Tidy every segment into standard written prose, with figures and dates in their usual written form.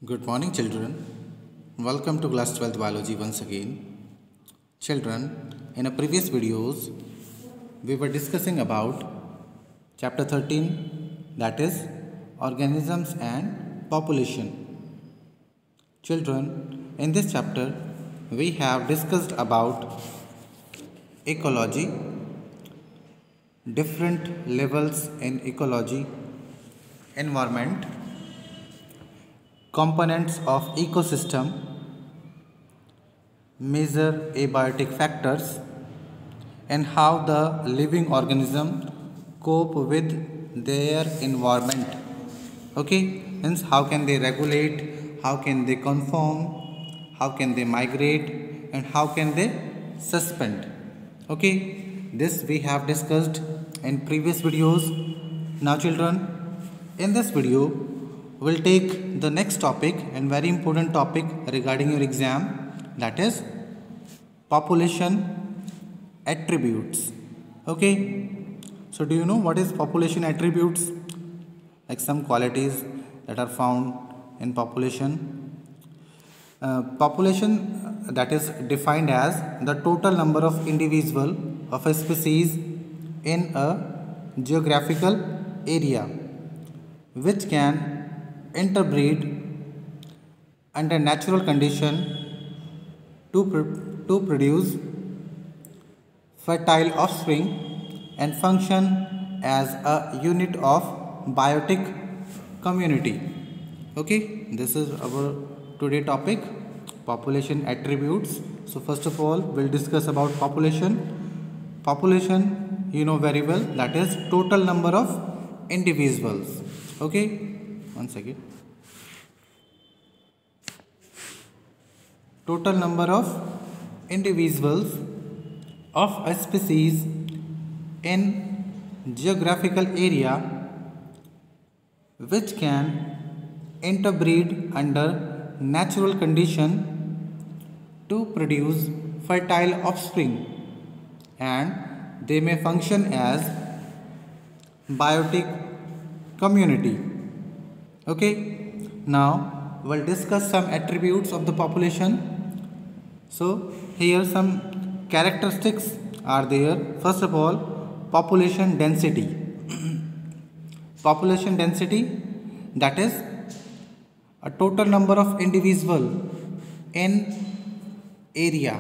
Good morning, children. Welcome to class 12th biology once again. Children, in a previous videos, we were discussing about chapter 13, that is organisms and population. Children, in this chapter, we have discussed about ecology, different levels in ecology, environment, components of ecosystem, measure abiotic factors, and how the living organism cope with their environment. Okay, hence how can they regulate, how can they conform, how can they migrate, and how can they suspend. Okay, this we have discussed in previous videos. Now children, in this video we'll take the next topic and very important topic regarding your exam, that is population attributes. Okay, so do you know what is population attributes? Like some qualities that are found in population. Population that is defined as the total number of individual of a species in a geographical area which can interbreed under natural condition to produce fertile offspring and function as a unit of biotic community. Okay, this is our today topic, population attributes. So first of all, we'll discuss about population. Population, you know very well, that is total number of individuals. Okay, one second. Total number of individuals of a species in geographical area which can interbreed under natural condition to produce fertile offspring, and they may function as biotic community. Okay, now we'll discuss some attributes of the population. So here some characteristics are there. First of all, population density. Population density, that is a total number of individual in area.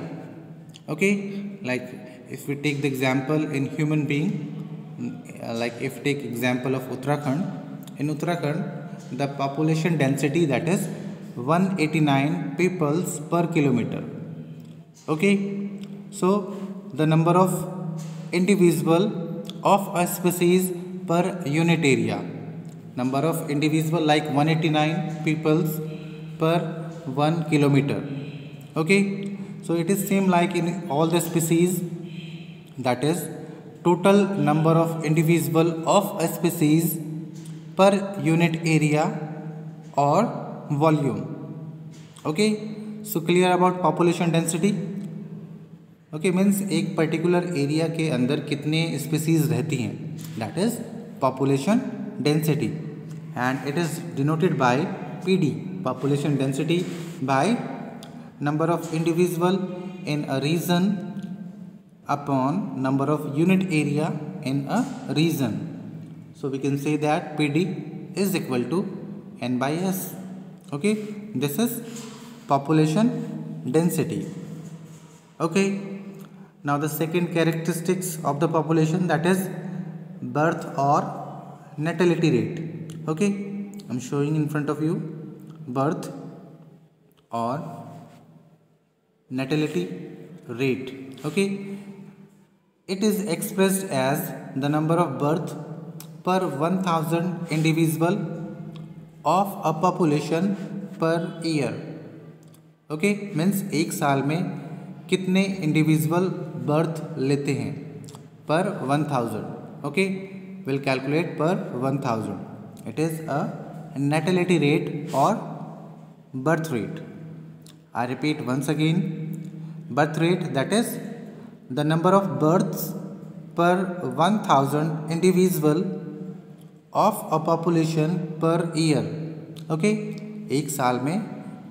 Okay, like if we take the example in human being, like if take example of Uttarakhand, in Uttarakhand the population density, that is 189 peoples per kilometer. Okay, so the number of individual of a species per unit area, number of individual like 189 peoples per 1 kilometer. Okay, so it is same like in all the species, that is total number of individual of a species per unit area or volume. Okay, so clear about population density. Okay, means एक particular area के अंदर कितने species रहती हैं, that is population density, and it is denoted by PD, population density, by number of individual in a region upon number of unit area in a region. So we can say that PD is equal to N by S. Okay, this is population density. Okay, now the second characteristics of the population, that is birth or natality rate. Okay, I'm showing in front of you birth or natality rate. Okay, it is expressed as the number of birth per 1000 individual of a population per year. Okay, means एक साल में कितने individual birth लेते हैं पर 1000. Okay, we'll calculate per 1000. It is a natality rate or birth rate. I repeat once again, birth rate, that is the number of births per 1000 individual of a population per year. Okay, एक साल में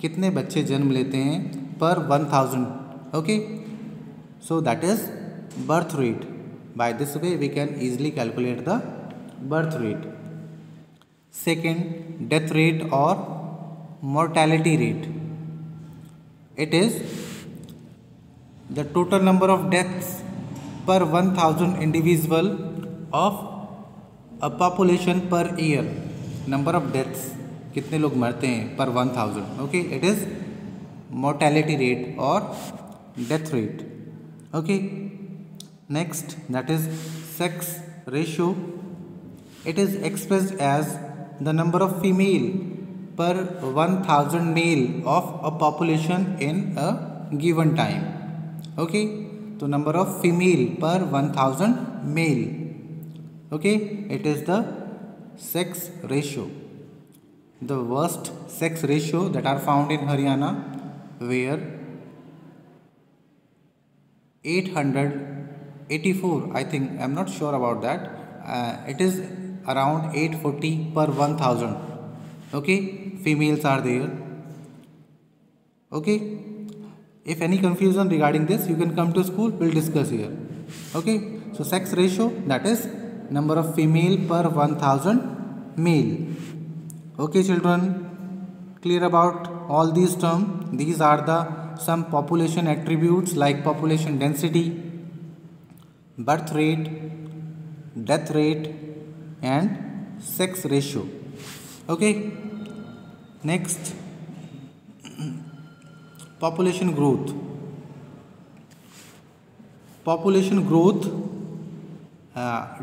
कितने बच्चे जन्म लेते हैं पर 1000. Okay, so that is birth rate. By this way we can easily calculate the birth rate. Second, death rate or mortality rate. It is the total number of deaths per 1000 individual of a population per year. Number of deaths, कितने लोग मरते हैं per 1000. Okay, it is mortality rate or death rate. Okay, next, that is sex ratio. It is expressed as the number of female per 1000 male of a population in a given time. Okay, so number of female per 1000 male. Okay, it is the sex ratio. The worst sex ratio that are found in Haryana, where 884, I think, I'm not sure about that, it is around 840 per 1000. Okay, females are there. Okay, if any confusion regarding this, you can come to school, we'll discuss here. Okay, so sex ratio, that is number of female per 1000 male. Okay children, clear about all these terms? These are the some population attributes like population density, birth rate, death rate and sex ratio. Okay, next, population growth. Population growth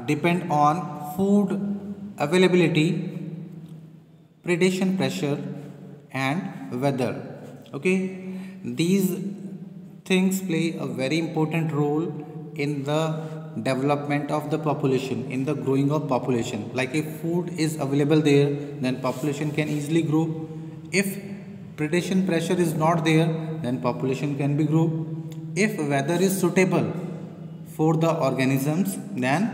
depend on food availability, predation pressure and weather. Okay, these things play a very important role in the development of the population, in the growing of population. Like if food is available there, then population can easily grow. If predation pressure is not there, then population can be grow. If weather is suitable for the organisms, then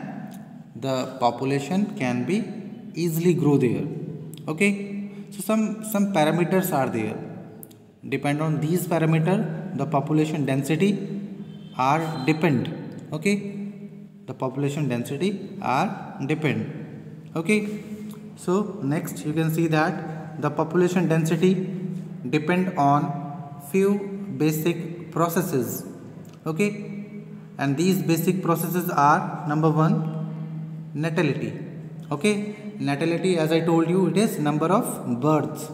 the population can be easily grow there. Okay, so some parameters are there. Depend on these parameters, the population density are depend. Okay, the population density are depend. Okay, so next you can see that the population density depend on few basic processes. Okay, and these basic processes are, number one, natality. Okay, natality, as I told you, it is number of births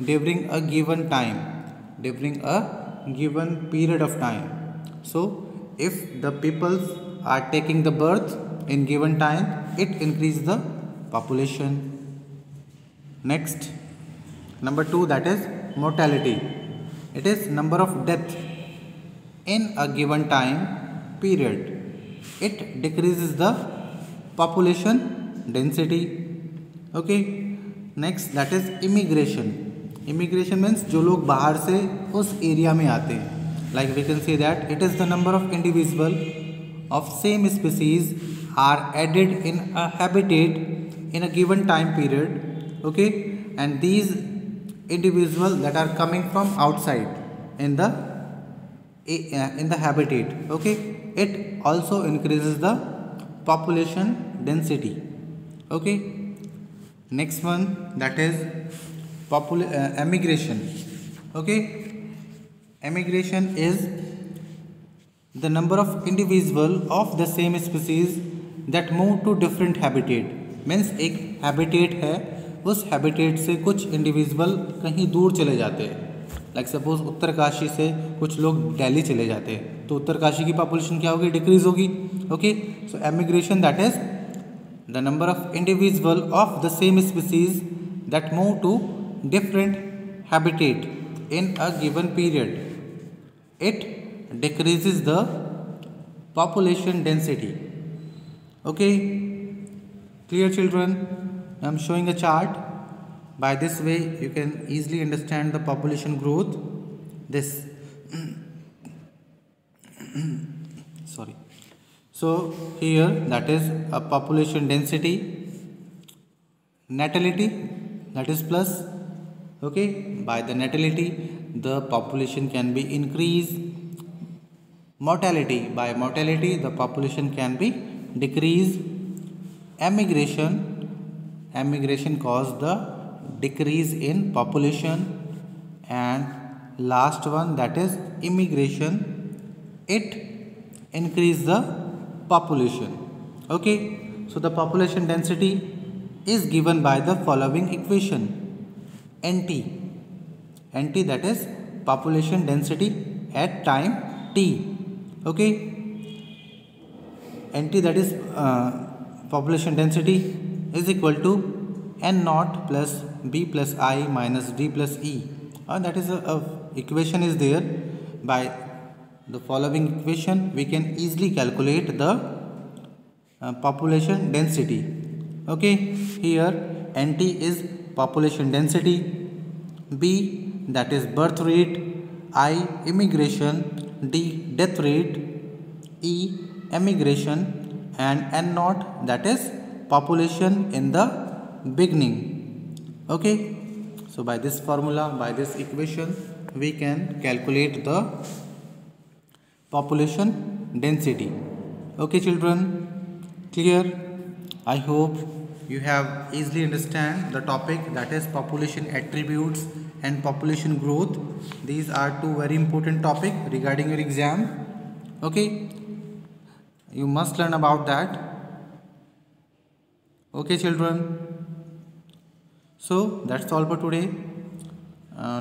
during a given time, during a given period of time. So if the people are taking the birth in given time, it increases the population. Next, number two, that is mortality. It is number of death in a given time period. It decreases the population density. Okay, next, that is immigration. Immigration means जो लोग बाहर से उस area में आते हैं. Like we can say that it is the number of individual of same species are added in a habitat in a given time period. Okay, and these individuals that are coming from outside in the habitat. Okay, it also increases the population density. Okay, next one, that is emigration. Okay, emigration is the number of individual of the same species that move to different habitat. Means एक habitat है, उस habitat से कुछ individual कहीं दूर चले जाते हैं. लाइक सपोज उत्तरकाशी से कुछ लोग दिल्ली चले जाते हैं, तो उत्तरकाशी की पॉपुलेशन क्या होगी, डिक्रीज होगी. Okay, so emigration, that is the number of individual of the same species that move to different habitat in a given period. It decreases the population density. Okay, clear children? I am showing a chart. By this way, you can easily understand the population growth. This, sorry. So here, that is a population density, natality, that is plus Okay, by the natality the population can be increased. Mortality, by mortality the population can be decreased. Emigration, emigration cause the decrease in population. And last one, that is immigration, it increase the population. Okay, so the population density is given by the following equation. NT, NT, that is population density at time t. Okay, NT, that is population density, is equal to n naught plus b plus I minus d plus e. That is a equation is there. By the following equation we can easily calculate the population density. Okay, here NT is population density, B that is birth rate, I immigration, D death rate, E emigration, and N naught that is population in the beginning. Okay, so by this formula, by this equation we can calculate the population density. Okay children, clear? I hope you have easily understand the topic, that is population attributes and population growth. These are two very important topic regarding your exam. Okay, you must learn about that. Okay children, so that's all for today.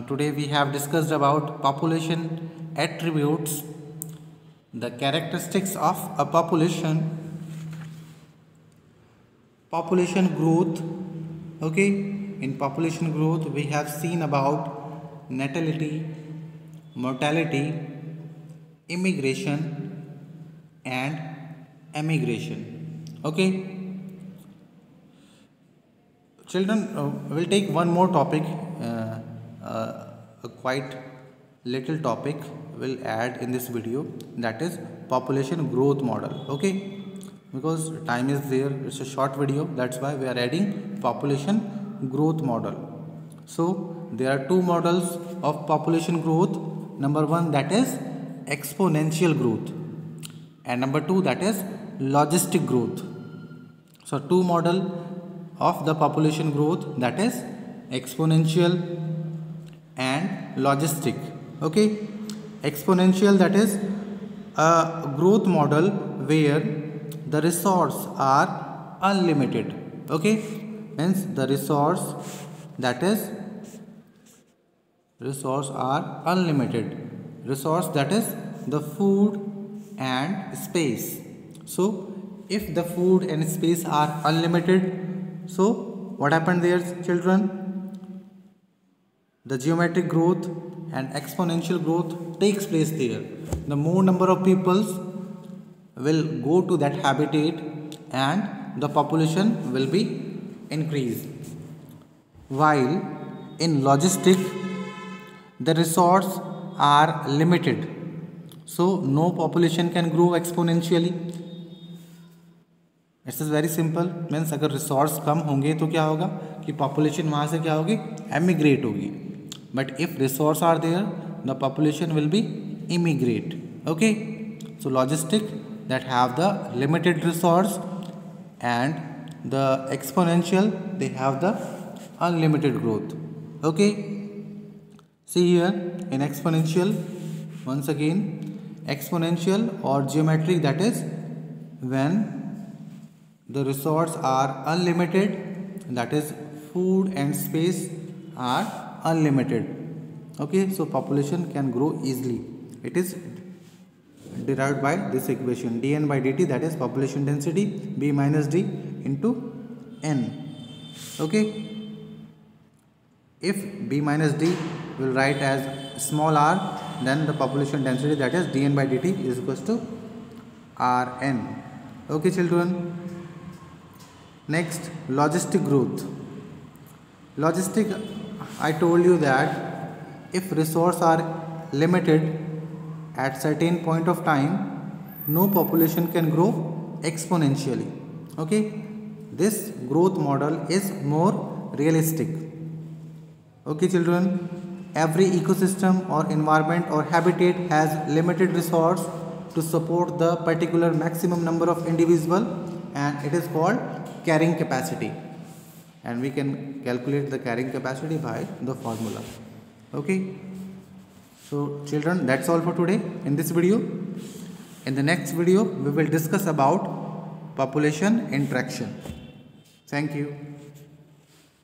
Today we have discussed about population attributes, the characteristics of a population, population growth. Okay, in population growth we have seen about natality, mortality, immigration and emigration. Okay children, we'll take one more topic, a quite little topic will add in this video, that is population growth model. Okay, because time is there, it's a short video, that's why we are adding population growth model. So there are two models of population growth. Number one, that is exponential growth, and number two, that is logistic growth. So two model of the population growth, that is exponential and logistic. Okay, exponential, that is a growth model where the resources are unlimited. Okay, means the resource, that is resource are unlimited. Resource, that is the food and space. So if the food and space are unlimited, so what happened there children? The geometric growth and exponential growth takes place there. The more number of peoples will go to that habitat and the population will be increased. While in logistic the resources are limited, so no population can grow exponentially. It's is very simple, means अगर resource कम होंगे तो क्या होगा कि population वहाँ से क्या होगी, एमिग्रेट होगी. But if resource are there the population will be immigrate. Okay, so logistic that have the limited resource and the exponential they have the unlimited growth. Okay, see here in exponential, once again exponential or geometric, that is when the resources are unlimited, that is food and space are unlimited. Okay, so population can grow easily. It is derived by this equation, dn by dt, that is population density b minus d into n. Okay, if b minus d will write as small r, then the population density, that is dn by dt, is equals to rn. Okay children, next logistic growth. Logistic, I told you that if resources are limited at certain point of time, no population can grow exponentially. Okay, this growth model is more realistic. Okay children, every ecosystem or environment or habitat has limited resource to support the particular maximum number of individual, and it is called carrying capacity, and we can calculate the carrying capacity by the formula. Okay, so children, that's all for today in this video. In the next video we will discuss about population interaction. Thank you.